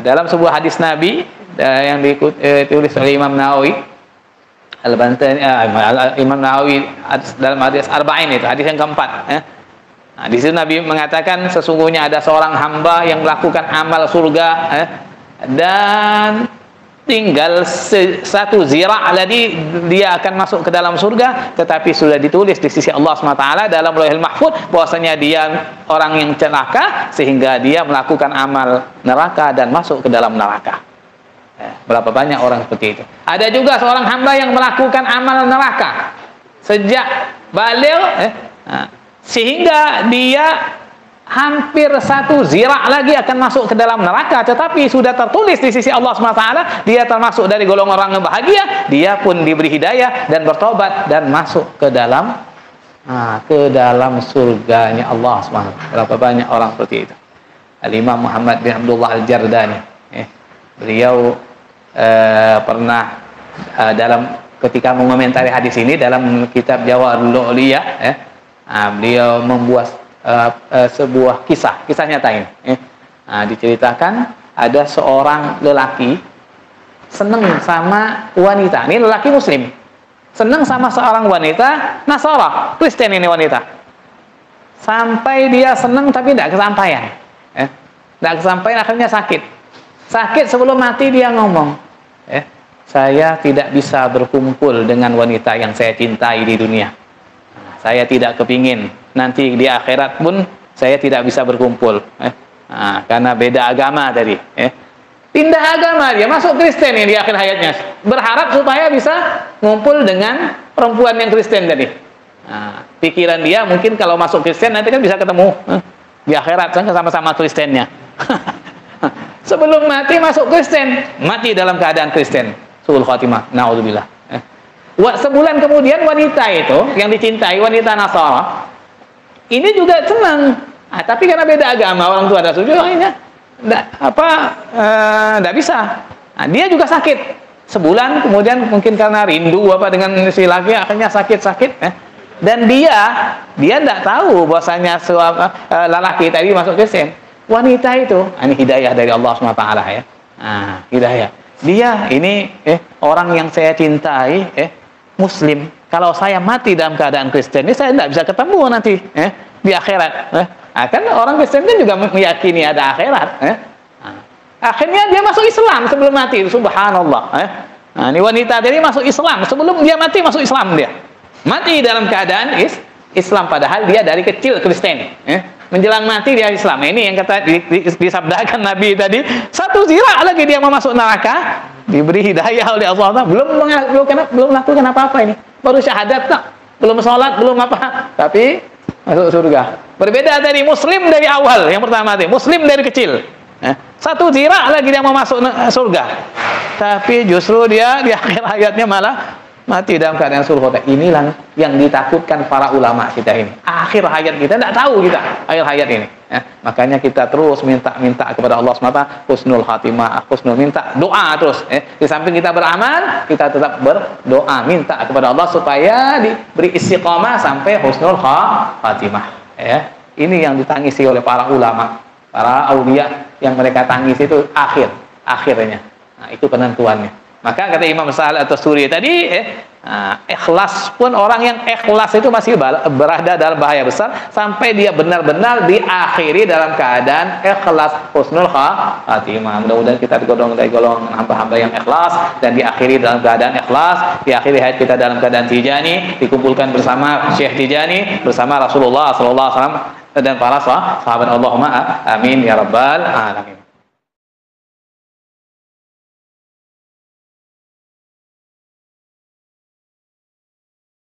Dalam sebuah hadis Nabi yang ditulis oleh Imam Nawawi Imam Nawawi dalam hadis Arba'in, itu hadis yang keempat, ya. Nah, di situ Nabi mengatakan sesungguhnya ada seorang hamba yang melakukan amal surga, dan tinggal satu zira' lagi dia akan masuk ke dalam surga, tetapi sudah ditulis di sisi Allah SWT dalam Lauhul Mahfuz bahwasanya dia orang yang celaka sehingga dia melakukan amal neraka dan masuk ke dalam neraka. Berapa banyak orang seperti itu. Ada juga seorang hamba yang melakukan amal neraka sejak baligh, sehingga dia hampir satu zira' lagi akan masuk ke dalam neraka, tetapi sudah tertulis di sisi Allah SWT dia termasuk dari golongan orang yang bahagia. Dia pun diberi hidayah dan bertobat dan masuk ke dalam surganya Allah SWT. Berapa banyak orang seperti itu. Al-Imam Muhammad bin Abdullah Al-Jardani, beliau pernah ketika mengomentari hadis ini dalam kitab Jawahirul Lu'liyah, beliau membuat sebuah kisah nyata ini. Diceritakan ada seorang lelaki senang sama wanita. Ini lelaki muslim, senang sama seorang wanita Nasara, Kristen ini wanita. Sampai dia senang tapi tidak kesampaian. Tidak kesampaian, akhirnya sakit sebelum mati dia ngomong, saya tidak bisa berkumpul dengan wanita yang saya cintai di dunia. Saya tidak kepingin nanti di akhirat pun saya tidak bisa berkumpul, karena beda agama tadi. Pindah agama, dia masuk Kristen di akhir hayatnya, berharap supaya bisa ngumpul dengan perempuan yang Kristen tadi. Pikiran dia mungkin kalau masuk Kristen nanti kan bisa ketemu di akhirat kan sama-sama Kristennya. Sebelum mati masuk Kristen, mati dalam keadaan Kristen, suul khatimah, naudzubillah. Sebulan kemudian wanita itu yang dicintai, wanita Nasara ini juga senang, tapi karena beda agama, orang tua ada setuju, akhirnya tidak bisa. Dia juga sakit sebulan kemudian, mungkin karena rindu dengan si laki, akhirnya sakit, dan dia tidak tahu bahwasanya lelaki tadi masuk Kristen. Wanita itu, ini hidayah dari Allah SWT, ya. Hidayah. Dia ini orang yang saya cintai, muslim. Kalau saya mati dalam keadaan Kristen ini, saya tidak bisa ketemu nanti di akhirat. Kan orang Kristen kan juga meyakini ada akhirat. Akhirnya dia masuk Islam sebelum mati. Subhanallah. Ini wanita tadi masuk Islam sebelum dia mati, masuk Islam dia. Mati dalam keadaan Islam, padahal dia dari kecil Kristen. Menjelang mati dia Islam. Ini yang kata disabdakan Nabi tadi, satu zira' lagi dia mau masuk neraka, diberi hidayah oleh Allah. Belum lakukan apa-apa ini. Baru syahadat tak, belum sholat, belum apa, tapi masuk surga. Berbeda dari muslim dari awal, yang pertama tadi, muslim dari kecil. Satu zira' lagi dia mau masuk surga, tapi justru dia di akhir hayatnya malah mati dalam keadaan surga. Inilah yang ditakutkan para ulama kita ini. Akhir hayat kita tidak tahu kita akhir hayat ini. Makanya kita terus minta kepada Allah SWT husnul khatimah, minta doa terus. Di samping kita beramal, kita tetap berdoa, minta kepada Allah supaya diberi istiqamah sampai husnul khatimah. Ini yang ditangisi oleh para ulama, para aulia, yang mereka tangisi itu akhirnya. Itu penentuannya. Maka kata Imam Sahal At-Tusturi tadi, ikhlas pun, orang yang ikhlas itu masih berada dalam bahaya besar sampai dia benar-benar diakhiri dalam keadaan ikhlas, husnul khatimah. Mudah-mudahan kita digolong dari golongan hamba-hamba yang ikhlas dan diakhiri dalam keadaan ikhlas, diakhiri hayat kita dalam keadaan Tijani, dikumpulkan bersama Syekh Tijani, bersama Rasulullah SAW dan para sahabat. Allahumma amin ya rabbal alamin.